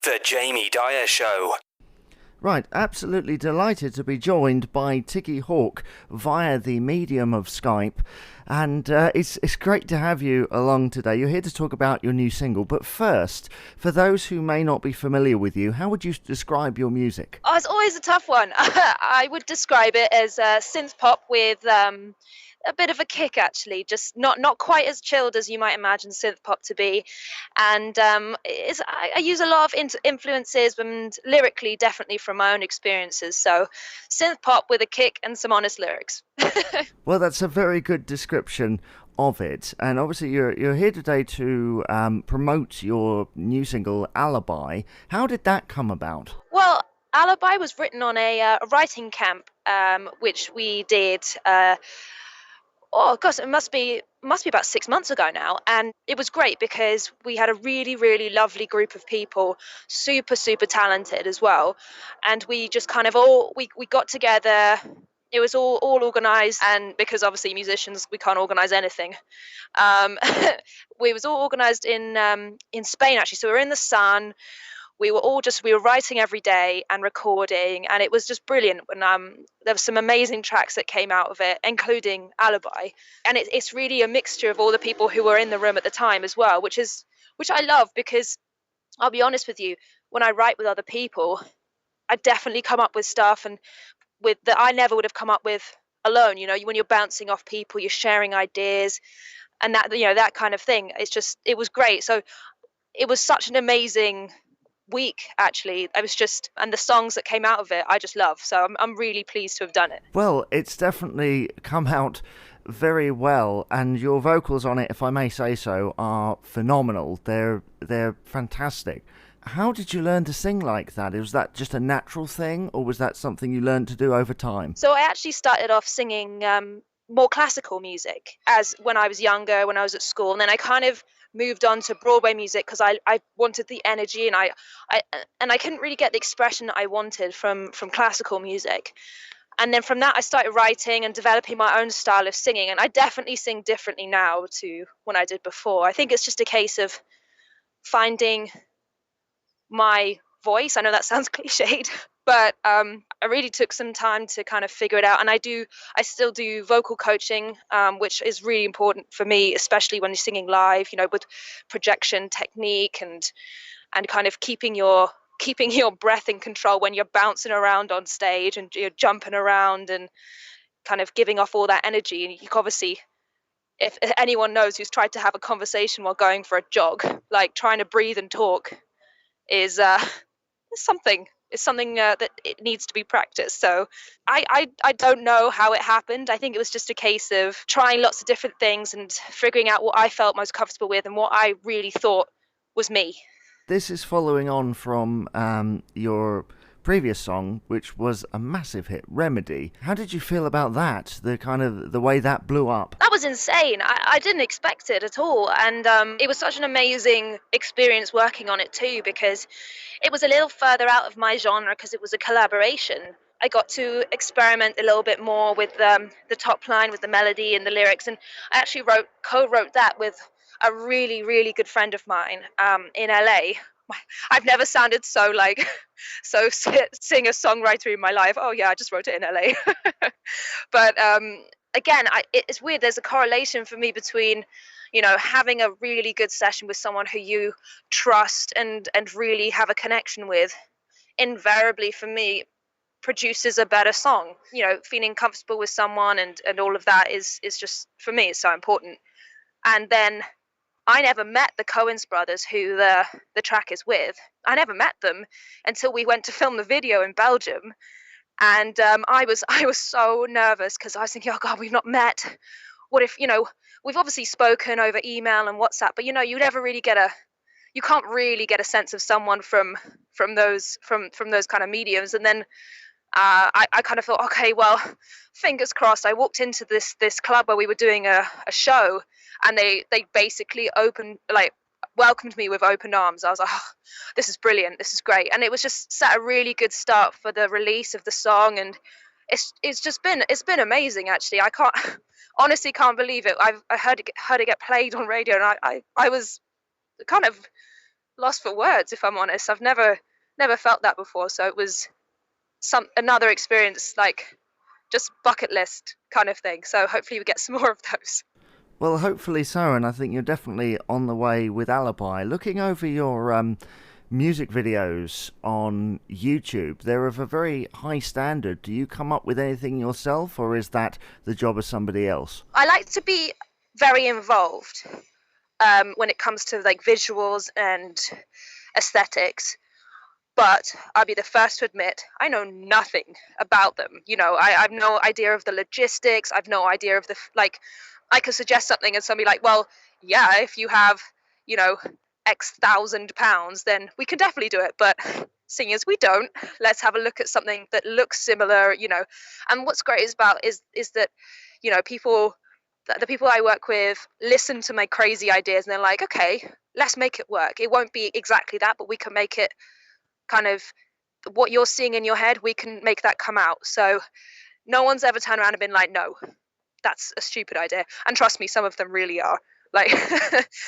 The Jamie Dyer Show. Right, absolutely delighted to be joined by Tiggi Hawke via the medium of Skype, and it's great to have you along today. You're here to talk about your new single, but first, for those who may not be familiar with you, how would you describe your music? Oh, it's always a tough one. I would describe it as synth pop with a bit of a kick, actually. Just not quite as chilled as you might imagine synth pop to be. And I use a lot of influences and lyrically, definitely from my own experiences. So synth pop with a kick and some honest lyrics. Well, that's a very good description of it, and obviously you're here today to promote your new single Alibi. How did that come about? Well, Alibi was written on a writing camp, which we did. Oh gosh, it must be about 6 months ago now, and it was great because we had a really lovely group of people, super talented as well, and we just kind of we got together. It was all organized, and because obviously musicians, we can't organize anything. um we was all organized in Spain, actually. So we were in the sun. We were writing every day and recording, and it was just brilliant. And there were some amazing tracks that came out of it, including Alibi. And it's really a mixture of all the people who were in the room at the time as well, which I love, because I'll be honest with you, when I write with other people, I definitely come up with stuff and with that I never would have come up with alone. When you're bouncing off people, you're sharing ideas, and that kind of thing. It was great. So it was such an amazing week, actually. And the songs that came out of it, I just love. So I'm really pleased to have done it. Well, it's definitely come out very well, and your vocals on it, if I may say so, are phenomenal. They're fantastic. How did you learn to sing like that? Was that just a natural thing, or was that something you learned to do over time? So I actually started off singing more classical music as when I was younger, when I was at school, and then I kind of moved on to Broadway music because I wanted the energy, and I couldn't really get the expression that I wanted from classical music. And then from that, I started writing and developing my own style of singing, and I definitely sing differently now to when I did before. I think it's just a case of finding my voice. I know that sounds cliched, but I really took some time to kind of figure it out. And I still do vocal coaching, which is really important for me, especially when you're singing live, with projection technique and kind of keeping your breath in control when you're bouncing around on stage and you're jumping around and kind of giving off all that energy. And you obviously, if anyone knows who's tried to have a conversation while going for a jog, like trying to breathe and talk is something that it needs to be practiced. So I don't know how it happened. I think it was just a case of trying lots of different things and figuring out what I felt most comfortable with and what I really thought was me. This is following on from your previous song, which was a massive hit, Remedy. How did you feel about that? The way that blew up? That was insane. I didn't expect it at all. And it was such an amazing experience working on it too, because it was a little further out of my genre because it was a collaboration. I got to experiment a little bit more with the top line, with the melody and the lyrics. And I actually co-wrote that with a really good friend of mine in LA. I've never sounded so singer-songwriter in my life. Oh yeah, I just wrote it in LA. But again, it's weird. There's a correlation for me between, having a really good session with someone who you trust and really have a connection with. Invariably, for me, produces a better song. Feeling comfortable with someone and all of that is just, for me, it's so important. And then I never met the Coens brothers, who the track is with. I never met them until we went to film the video in Belgium. And I was so nervous because I was thinking, oh God, we've not met. What if, we've obviously spoken over email and WhatsApp, but you can't really get a sense of someone from those kind of mediums. And then I kind of thought, okay, well, fingers crossed. I walked into this club where we were doing a show, and they basically welcomed me with open arms. I was like, oh, this is brilliant, this is great. And it was just set a really good start for the release of the song, and it's been amazing, actually. I honestly can't believe it. I heard it get played on radio, and I was kind of lost for words, if I'm honest. I've never felt that before, so it was another experience, like just bucket list kind of thing. So hopefully we get some more of those. Well, hopefully so, and I think you're definitely on the way with Alibi. Looking over your music videos on YouTube, they're of a very high standard. Do you come up with anything yourself, or is that the job of somebody else? I like to be very involved when it comes to like visuals and aesthetics. But I'll be the first to admit I know nothing about them. I've no idea of the logistics. I've no idea of like. I could suggest something and somebody like, well, yeah, if you have, you know, X £1,000, then we can definitely do it. But seeing as we don't, let's have a look at something that looks similar. And what's great is that, people. The people I work with listen to my crazy ideas and they're like, okay, let's make it work. It won't be exactly that, but we can make it kind of what you're seeing in your head, we can make that come out. So no one's ever turned around and been like, no, that's a stupid idea. And trust me, some of them really are. Like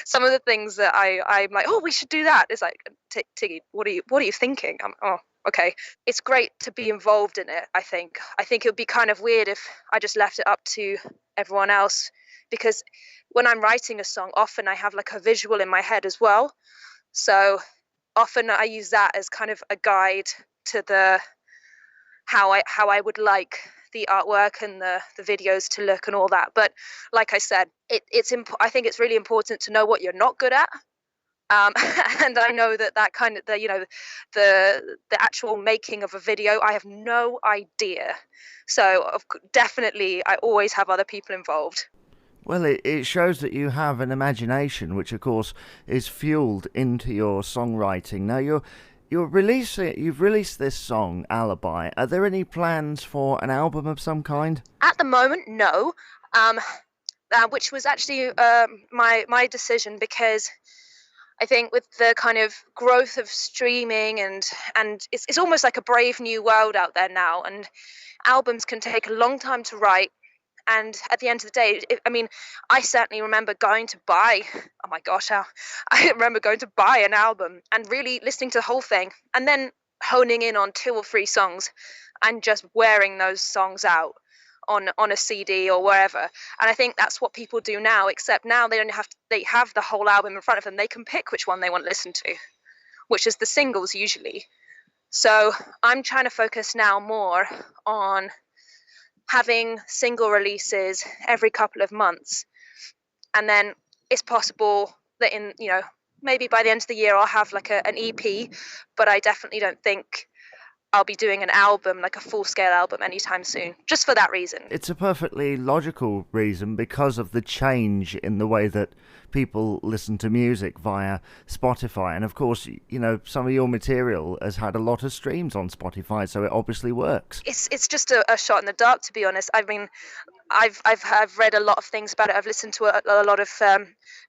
some of the things that I'm like, oh, we should do that. It's like, Tiggy, what are you thinking? Oh, okay. It's great to be involved in it. I think it would be kind of weird if I just left it up to everyone else, because when I'm writing a song, often I have like a visual in my head as well. So often I use that as kind of a guide to the how I would like the artwork and the videos to look and all that. But like I said, I think it's really important to know what you're not good at. And I know that kind of the actual making of a video, I have no idea. So definitely, I always have other people involved. Well, it shows that you have an imagination, which of course is fueled into your songwriting. Now you've released this song, Alibi. Are there any plans for an album of some kind? At the moment, no. Which was actually my decision, because I think with the kind of growth of streaming and it's almost like a brave new world out there now, and albums can take a long time to write. And at the end of the day, I certainly remember going to buy, oh my gosh, I remember going to buy an album and really listening to the whole thing and then honing in on 2 or 3 songs and just wearing those songs out on a CD or wherever. And I think that's what people do now, except now they have the whole album in front of them. They can pick which one they want to listen to, which is the singles usually. So I'm trying to focus now more on having single releases every couple of months, and then it's possible that in maybe by the end of the year I'll have like an EP, but I definitely don't think I'll be doing an album, like a full-scale album, anytime soon, just for that reason. It's a perfectly logical reason, because of the change in the way that people listen to music via Spotify. And of course, some of your material has had a lot of streams on Spotify, so it obviously works. It's just a shot in the dark, to be honest. I mean, I've read a lot of things about it. I've listened to a lot of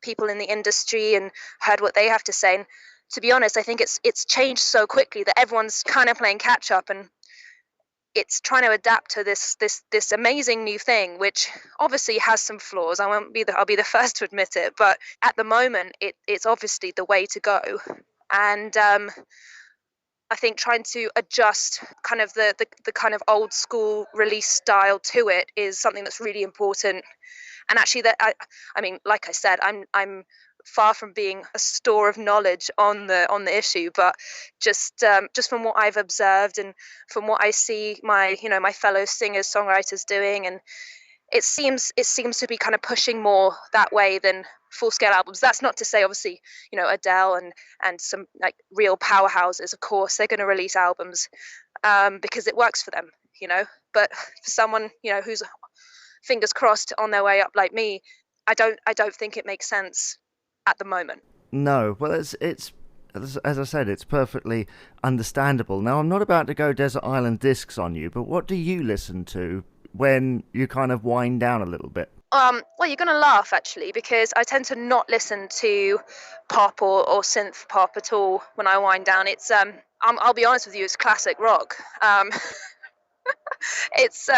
people in the industry and heard what they have to say. And to be honest, I think it's changed so quickly that everyone's kind of playing catch up, and it's trying to adapt to this amazing new thing, which obviously has some flaws. I'll be the first to admit it, but at the moment, it's obviously the way to go. And I think trying to adjust kind of the kind of old school release style to it is something that's really important. And actually, I mean, like I said, I'm far from being a store of knowledge on the issue, but just from what I've observed and from what I see my fellow singers, songwriters doing, and it seems to be kind of pushing more that way than full-scale albums. That's not to say, obviously, Adele and some like real powerhouses, of course, they're going to release albums because it works for them, But for someone, who's fingers crossed on their way up like me, I don't think it makes sense at the moment. No, well, it's as I said, it's perfectly understandable. Now, I'm not about to go Desert Island Discs on you, but what do you listen to when you kind of wind down a little bit? Well, you're going to laugh, actually, because I tend to not listen to pop or synth pop at all when I wind down. It's I'll be honest with you, it's classic rock. It's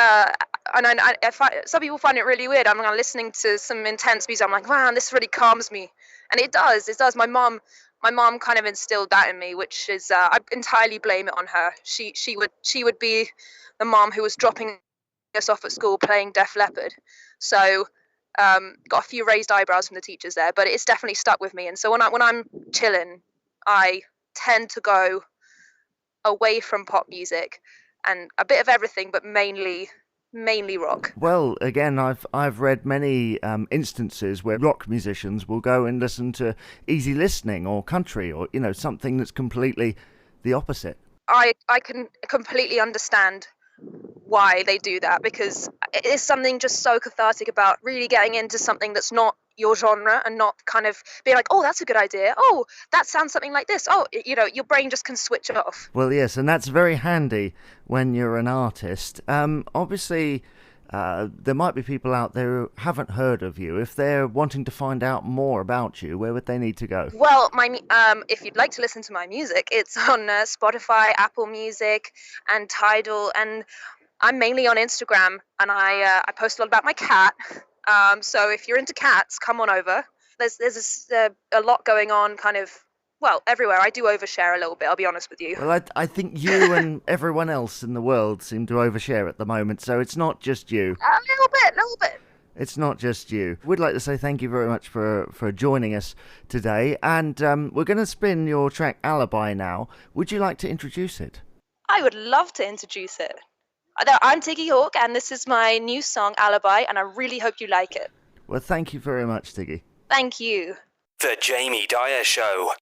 and I find, some people find it really weird. I'm listening to some intense music. I'm like, wow, this really calms me, and it does. My mom my mom kind of instilled that in me, which is I entirely blame it on her. She would be the mom who was dropping us off at school playing Def Leppard. So got a few raised eyebrows from the teachers there, but it's definitely stuck with me. And so when I'm chilling, I tend to go away from pop music and a bit of everything, but mainly rock. Well, again, I've read many instances where rock musicians will go and listen to easy listening or country or something that's completely the opposite. I can completely understand why they do that, because it is something just so cathartic about really getting into something that's not your genre and not kind of being like, oh, that's a good idea, oh, that sounds something like this, oh, your brain just can switch off. Well, yes, and that's very handy when you're an artist. Obviously, there might be people out there who haven't heard of you. If they're wanting to find out more about you, where would they need to go? Well, if you'd like to listen to my music, it's on Spotify, Apple Music, and Tidal, and I'm mainly on Instagram, and I post a lot about my cat. So if you're into cats, come on over. There's a lot going on, kind of, well, everywhere. I do overshare a little bit, I'll be honest with you. Well, I think you and everyone else in the world seem to overshare at the moment, so it's not just you. A little bit. It's not just you. We'd like to say thank you very much for joining us today, and we're going to spin your track Alibi now. Would you like to introduce it? I would love to introduce it. I'm Tiggi Hawke, and this is my new song, Alibi, and I really hope you like it. Well, thank you very much, Tiggi. Thank you. The Jamie Dyer Show.